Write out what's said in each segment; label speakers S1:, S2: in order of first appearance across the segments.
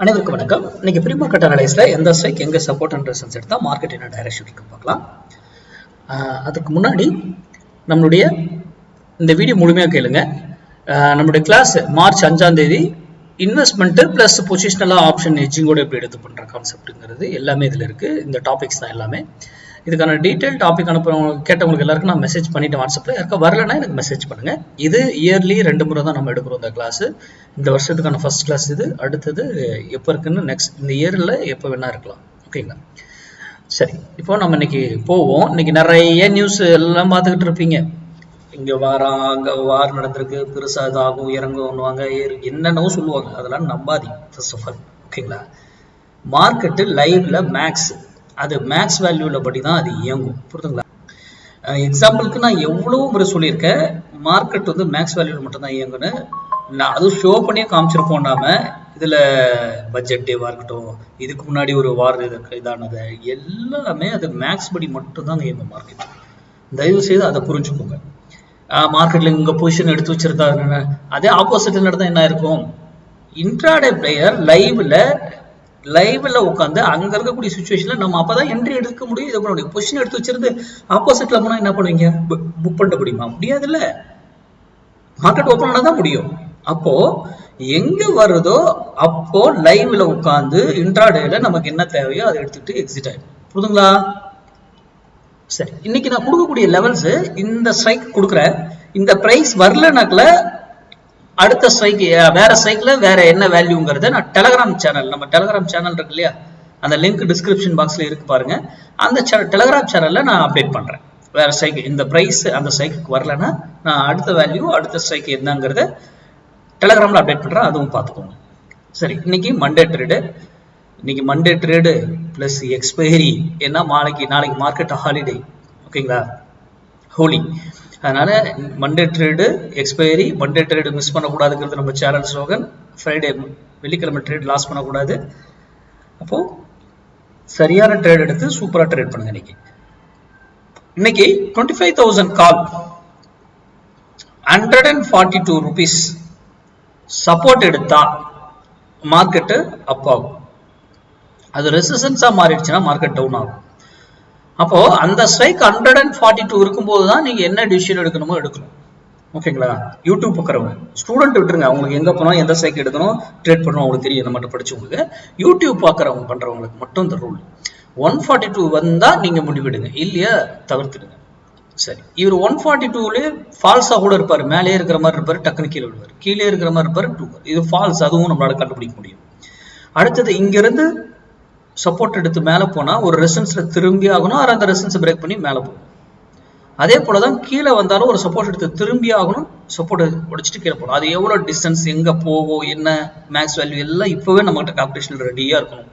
S1: அனைவருக்கும் வணக்கம். இன்னைக்கு ப்ரீ மார்க்கெட் அனலைஸ்ல எந்த ஸ்ட்ரைக் எங்க சப்போர்ட் அண்ட் ரெசிஸ்டன்ஸ் எடுத்தா மார்க்கெட் என்ன டைரக்ஷன் இருக்கு பார்க்கலாம். அதுக்கு முன்னாடி நம்மளுடைய இந்த வீடியோ முழுமையாக கேளுங்க. நம்மளுடைய கிளாஸ் மார்ச் 5ஆம் தேதி இன்வெஸ்ட்மெண்ட் பிளஸ் பொசிஷனலா ஆப்ஷன் ஹெட்ஜிங்கோட எப்படி எடுத்து பண்ற கான்செப்ட்ங்கிறது எல்லாமே இதுல இருக்கு. இந்த டாபிக்ஸ் தான் எல்லாமே. இதுக்கான டீடைல் டாபிக் அனுப்புறவங்க கேட்டவங்களுக்கு எல்லாருக்கும் நான் மெசேஜ் பண்ணிட்டு வாட்ஸ்அப்ல யாருக்கா வரலன்னா எனக்கு மெசேஜ் பண்ணுங்க. இது இயர்லி 2 முறை தான் நம்ம எடுக்கிறோம் இந்த கிளாஸ். இந்த வருஷத்துக்கான ஃபர்ஸ்ட் கிளாஸ் இது. அடுத்தது எப்போ இருக்குன்னு நெக்ஸ்ட் இந்த இயர்ல எப்போ வேணா இருக்கலாம். ஓகேங்களா? சரி, இப்போ நம்ம இன்னைக்கு போவோம். இன்னைக்கு நிறைய நியூஸ் எல்லாம் பார்த்துக்கிட்டு இருப்பீங்க. இங்க வாரம் அங்க வார் நடந்திருக்கு, பெருசா இதாகும் இறங்குவாங்க என்னென்னவோ சொல்லுவாங்க. அதெல்லாம் நம்பாதீங்க ஃபர்ஸ்ட் ஆஃப் ஆல். ஓகேங்களா? மார்க்கெட்டு லைவ்ல மேக்ஸ், அது மேக்ஸ் வேல்யூல படி தான் அது இயங்கும். புரியுதுங்களா? எக்ஸாம்பிளுக்கு நான் எவ்வளவு முறை சொல்லியிருக்கேன், மார்க்கெட் வந்து மேக்ஸ் வேல்யூல மட்டும் தான் இயங்குன்னு. நான் அதுவும் ஷோ பண்ணியே காமிச்சிருப்போம். நாம இதுல பட்ஜெட் டேவா இருக்கட்டும், இதுக்கு முன்னாடி ஒரு வார் இதானது எல்லாமே அது மேக்ஸ் படி மட்டும் தான் இயங்கும் மார்க்கெட். தயவு செய்து அதை புரிஞ்சுக்கோங்க. மார்க்கெட்ல இங்க பொசிஷன் எடுத்து வச்சிருந்தா அதே ஆப்போசிட்ல நடந்தா என்ன இருக்கும்? இன்ட்ராடே பிளேயர் லைவ்ல உட்காந்து அங்க இருக்கக்கூடிய சுச்சுவேஷன்ல நம்ம அப்பதான் என்ட்ரி எடுக்க முடியும். இது பண்ண முடியும். பொசிஷன் எடுத்து வச்சிருந்து ஆப்போசிட்ல போனா என்ன பண்ணுவீங்க? புக் பண்ண முடியுமா? முடியாது இல்ல. மார்க்கெட் ஓப்பன் பண்ணதான் முடியும். அப்போ எங்க வருதோ அப்போ லைவ்ல உட்காந்து இன்ட்ராடேல நமக்கு என்ன தேவையோ அதை எடுத்துட்டு எக்ஸிட் ஆயிடும். புரியுதுங்களா? சரி, இன்னைக்கு நான் கொடுக்கக்கூடிய லெவல்ஸ் இந்த ஸ்ட்ரைக் கொடுக்குறேன். இந்த பிரைஸ் வரலனாக்கல அடுத்த ஸ்ட்ரைக் வேற ஸ்ட்ரைக்ல வேற என்ன வேல்யூங்கிறத நான் டெலகிராம் சேனல், நம்ம டெலகிராம் சேனல் இருக்கு இல்லையா, அந்த லிங்க் டிஸ்கிரிப்ஷன் பாக்ஸ்ல இருக்கு பாருங்க. அந்த டெலகிராம் சேனல்ல நான் அப்டேட் பண்றேன். வேற ஸ்ட்ரைக் இந்த பிரைஸ் அந்த ஸ்ட்ரைக்கு வரலன்னா நான் அடுத்த வேல்யூ அடுத்த ஸ்ட்ரைக் என்னங்கிறத டெலகிராம்ல அப்டேட் பண்றேன். அதுவும் பார்த்துக்கோங்க. சரி, இன்னைக்கு மண்டே ட்ரேடு பிளஸ் எக்ஸ்பைரி. ஏன்னா நாளைக்கு மார்க்கெட் ஹாலிடே. ஓகேங்களா? ஹோலி. அதனால Monday trade expiry, Monday trade miss பண்ணக்கூடாதுங்கிறது நம்ம சேனல் ஸ்லோகன். ஃப்ரைடே வெள்ளிக்கிழமை ட்ரேட் லாஸ் பண்ணக்கூடாது. அப்போ சரியான ட்ரேட் எடுத்து சூப்பரா ட்ரேட் பண்ணுங்க. இன்னைக்கு 25,000 கால் 142 rupees சப்போர்ட் எடுத்தா மார்க்கெட்டு அப் ஆகும். அது ரெசிஸ்டன்ஸா மாறிடுச்சுன்னா மார்க்கெட் டவுன் ஆகும். அப்போ அந்த ஸ்ட்ரைக் 142 இருக்கும்போது தான் நீங்க என்ன டிசிஷன் எடுக்கணுமோ எடுக்கணும். ஓகேங்களா? யூடியூப் பார்க்குறவங்க ஸ்டூடெண்ட் விட்டுருங்க, அவங்களுக்கு எங்க போனோம் எந்த ஸ்ட்ரைக் எடுக்கணும் ட்ரேட் பண்ணணும் அவங்களுக்கு தெரியும். நம்ம படிச்சவங்களுக்கு யூடியூப் பார்க்குறவங்க பண்றவங்களுக்கு மட்டும் இந்த ரூல். 142 வந்தா நீங்க முடிவெடுங்க, இல்லையா தவிர்த்துடுங்க. சரி, இவர் 142லயே ஃபால்ஸா கூட இருப்பாரு. மேலே இருக்கிற மாதிரி இருப்பாரு, டக்குனு கீழே விடுவார். கீழே இருக்கிற மாதிரி இருப்பாரு, டூவர். இது ஃபால்ஸ். அதுவும் நம்மளால கண்டுபிடிக்க முடியும். அடுத்தது இங்கிருந்து சப்போர்ட் எடுத்து மேல போனா ஒரு ரெசிஸ்டன்ஸ்ல திரும்பி ஆகணும், அந்த ரெசிஸ்டன்ஸ் பிரேக் பண்ணி மேல போகணும். அதே போலதான் கீழே வந்தாலும் ஒரு சப்போர்ட் எடுத்து திரும்பி ஆகணும், சப்போர்ட் உடைச்சிட்டு கீழே போகணும். அது எவ்வளவு டிஸ்டன்ஸ், எங்க போகும், என்ன மேக்ஸ் வேல்யூ எல்லாம் இப்பவே நம்மகிட்ட கால்குலேஷன் ரெடியா இருக்கணும்.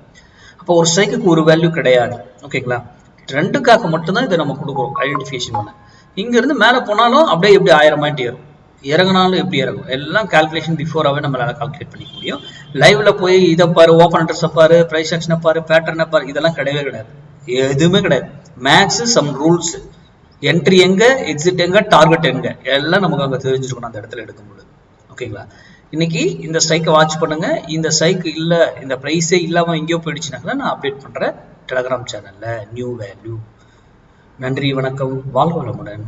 S1: அப்போ ஒரு ஸ்ட்ரைக்குக்கு ஒரு வேல்யூ கிடையாது. ஓகேங்களா? ரெண்டுக்காக மட்டும்தான் இதை நம்ம கொடுக்குறோம் ஐடென்டிஃபிகேஷன் பண்ண. இங்க இருந்து மேல போனாலும் அப்படியே எப்படி 1000 பாயிண்ட் ஏறும், இறங்கினாலும் எப்படி இறங்கும், எல்லாம் கால்குலேஷன் பிஃபோராகவே நம்மளால கால்குலேட் பண்ணிக்க முடியும். லைவ்ல போய் இதை பாரு, ஓப்பன் இன்ட்ரெஸ்ட் பாரு, பிரைஸ் ஆக்ஷனை பாரு, பேட்டர்னை பாரு, இதெல்லாம் கிடையவே கிடையாது. எதுவுமே கிடையாது. Makes some rules. என்ட்ரி எங்க, எக்ஸிட் எங்க, டார்கெட் எங்க, எல்லாம் நமக்கு அங்க தெரிஞ்சிருக்கணும் அந்த இடத்துல எடுக்கும்போது. ஓகேங்களா? இன்னைக்கு இந்த ஸ்ட்ரைக்கை வாட்ச் பண்ணுங்க. இந்த ஸ்ட்ரைக் இல்ல, இந்த பிரைஸே இல்லாம எங்கேயோ போயிடுச்சுனாக்கா நான் அப்டேட் பண்றேன் டெலகிராம் சேனல்ல நியூ வேல்யூ. நன்றி, வணக்கம், வாழ்க வளமுடன்.